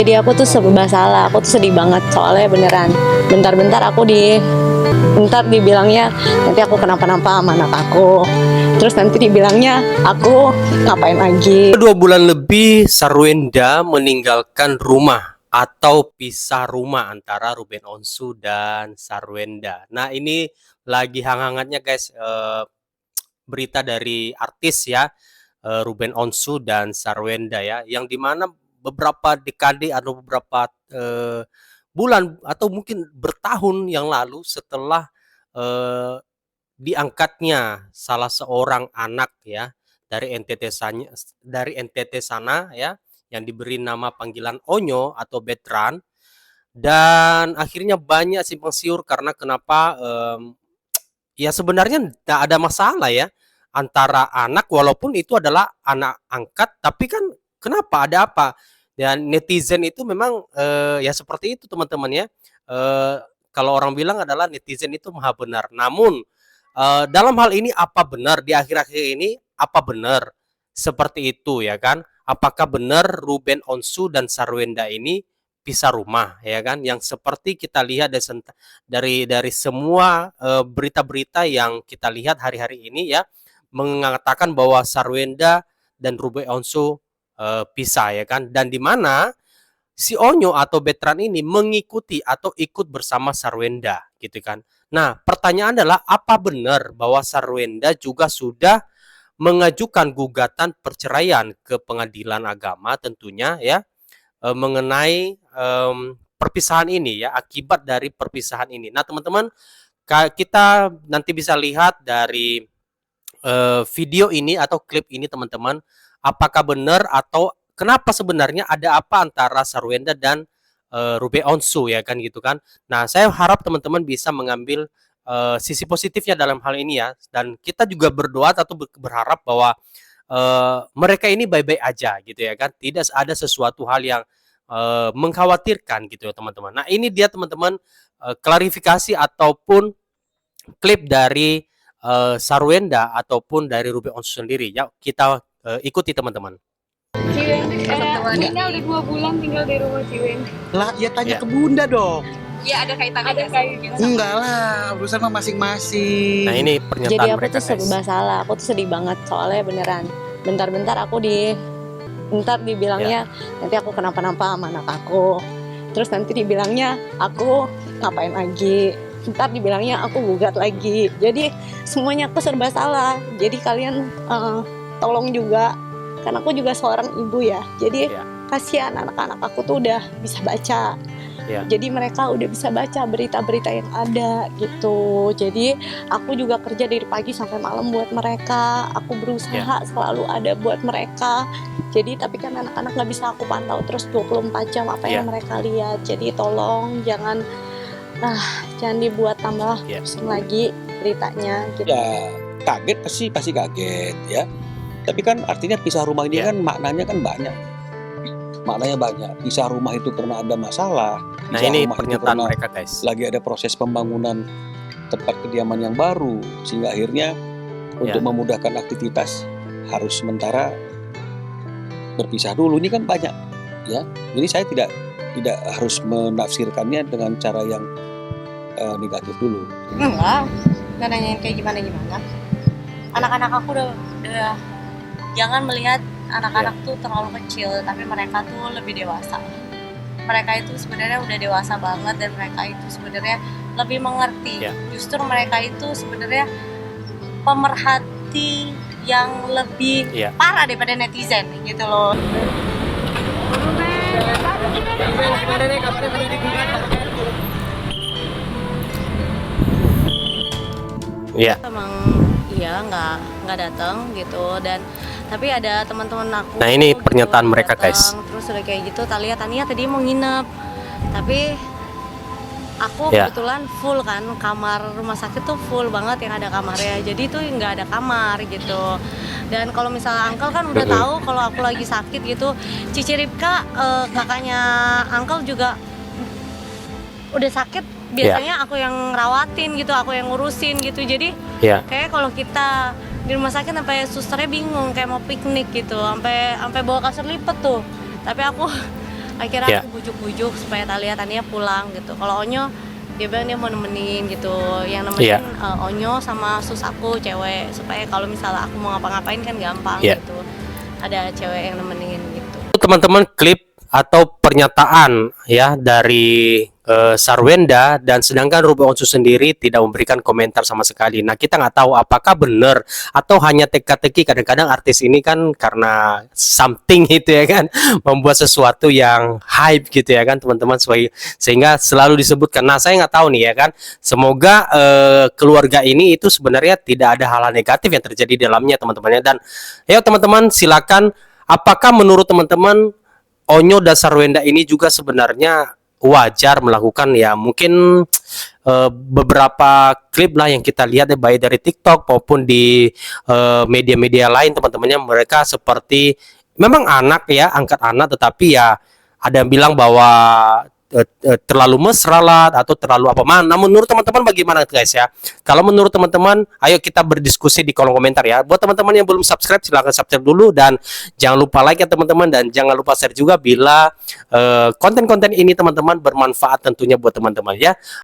Jadi aku tuh serba salah, aku tuh sedih banget soalnya beneran. Bentar-bentar bentar dibilangnya nanti aku kenapa-napa sama anak aku. Terus nanti dibilangnya aku ngapain lagi. 2 bulan lebih Sarwenda meninggalkan rumah atau pisah rumah antara Ruben Onsu dan Sarwenda. Nah, ini lagi hangat-hangatnya guys, berita dari artis ya, Ruben Onsu dan Sarwenda ya, yang dimana beberapa dekade atau beberapa bulan atau mungkin bertahun yang lalu setelah diangkatnya salah seorang anak ya dari NTT sana ya, yang diberi nama panggilan Onyo atau Betran, dan akhirnya banyak simpang siur karena kenapa ya sebenarnya tidak ada masalah ya antara anak, walaupun itu adalah anak angkat, tapi kan kenapa, ada apa? Dan netizen itu memang ya seperti itu teman-teman ya. Eh, Kalau orang bilang adalah netizen itu maha benar. Namun dalam hal ini apa benar di akhir-akhir ini, apa benar seperti itu ya kan? Apakah benar Ruben Onsu dan Sarwenda ini pisah rumah ya kan, yang seperti kita lihat dari semua berita-berita yang kita lihat hari-hari ini ya, mengatakan bahwa Sarwenda dan Ruben Onsu pisah ya kan, dan di mana si Onyo atau Betran ini mengikuti atau ikut bersama Sarwenda gitu kan. Nah, pertanyaan adalah apa benar bahwa Sarwenda juga sudah mengajukan gugatan perceraian ke pengadilan agama tentunya ya, mengenai perpisahan ini ya, akibat dari perpisahan ini. Nah, teman-teman, kita nanti bisa lihat dari video ini atau klip ini teman-teman, apakah benar atau kenapa sebenarnya, ada apa antara Sarwenda dan Ruben Onsu ya kan gitu kan. Nah, saya harap teman-teman bisa mengambil sisi positifnya dalam hal ini ya, dan kita juga berdoa atau berharap bahwa mereka ini baik-baik aja gitu ya kan, tidak ada sesuatu hal yang mengkhawatirkan gitu ya teman-teman. Nah, ini dia teman-teman klarifikasi ataupun klip dari Sarwenda ataupun dari Ruben Onsu sendiri ya, kita ikuti teman-teman. Ciwen, Nina udah 2 bulan tinggal di rumah Ciwen. Lah, ya tanya Ya. ke Bunda dong. Ya ada kaitannya. Ada kaitannya. Enggak lah, urusan mah masing-masing. Nah, ini Jadi pernyataan aku mereka tuh serba guys. salah, aku tuh sedih banget soalnya beneran. Bentar-bentar bentar dibilangnya nanti aku kenapa-napa sama anak aku. Terus nanti dibilangnya aku ngapain lagi. Ntar dibilangnya aku gugat lagi. Jadi semuanya aku serba salah. Jadi kalian tolong juga, karena aku juga seorang ibu ya. Jadi Ya. kasihan anak-anak aku tuh udah bisa baca. Ya. Jadi mereka udah bisa baca berita-berita yang ada gitu. Jadi aku juga kerja dari pagi sampai malam buat mereka. Aku berusaha selalu ada buat mereka. Jadi tapi kan anak-anak nggak bisa aku pantau terus 24 jam apa yang mereka lihat. Jadi tolong jangan dibuat tambah pusing lagi beritanya gitu. Ya, kaget pasti kaget ya. Tapi kan artinya pisah rumah ini kan maknanya kan banyak. Maknanya banyak. Pisah rumah itu karena ada masalah. Nah, Pisah ini rumah itu pernyataan karena mereka guys. lagi ada proses pembangunan tempat kediaman yang baru, sehingga akhirnya untuk memudahkan aktivitas harus sementara berpisah dulu. Ini kan banyak ya. Jadi saya tidak harus menafsirkannya dengan cara yang negatif dulu. Enggak nanyain kayak gimana. Anak-anak aku udah jangan melihat anak-anak tuh terlalu kecil, tapi mereka tuh lebih dewasa. Mereka itu sebenarnya udah dewasa banget, dan mereka itu sebenarnya lebih mengerti. Justru mereka itu sebenarnya pemerhati yang lebih parah daripada netizen gitu loh. Iya. Emang iya nggak datang gitu, dan tapi ada teman-teman aku. Nah, ini gitu, pernyataan mereka dateng, guys. Terus udah kayak gitu Tania tadi mau nginep, tapi aku kebetulan full kan, kamar rumah sakit tuh full banget yang ada kamarnya, jadi tuh nggak ada kamar gitu. Dan kalau misalnya Uncle kan udah tahu kalau aku lagi sakit gitu, Cici Ripka kakaknya Uncle juga udah sakit. Biasanya aku yang rawatin gitu, aku yang ngurusin gitu. Jadi kayak kalau kita di rumah sakit sampai susternya bingung kayak mau piknik gitu, sampai bawa kasur lipat tuh. Tapi aku Akhirnya aku bujuk-bujuk supaya Tania pulang gitu. Kalau Onyo dia bilang dia mau nemenin gitu, yang nemenin Onyo sama sus aku cewek, supaya kalau misalnya aku mau ngapa-ngapain kan gampang gitu, ada cewek yang nemenin gitu. Teman-teman, klip atau pernyataan ya dari Sarwenda, dan sedangkan Ruby Onsu sendiri tidak memberikan komentar sama sekali. Nah, kita nggak tahu apakah benar atau hanya teka-teki. Kadang-kadang artis ini kan karena something gitu ya kan, membuat sesuatu yang hype gitu ya kan teman-teman, sehingga selalu disebutkan. Nah, saya nggak tahu nih ya kan, semoga keluarga ini itu sebenarnya tidak ada hal-hal negatif yang terjadi di dalamnya teman-temannya. Dan ya teman-teman, silakan, apakah menurut teman-teman Onyo dan Sarwenda ini juga sebenarnya wajar melakukan ya mungkin beberapa klip lah yang kita lihat ya, baik dari TikTok maupun di media-media lain teman-temannya, mereka seperti memang anak ya, angkat anak, tetapi ya ada yang bilang bahwa terlalu mesra lah atau terlalu apa mana. Nah, menurut teman-teman bagaimana guys ya? Kalau menurut teman-teman, ayo kita berdiskusi di kolom komentar ya. Buat teman-teman yang belum subscribe, silahkan subscribe dulu, dan jangan lupa like ya teman-teman, dan jangan lupa share juga bila konten-konten ini teman-teman bermanfaat tentunya buat teman-teman ya.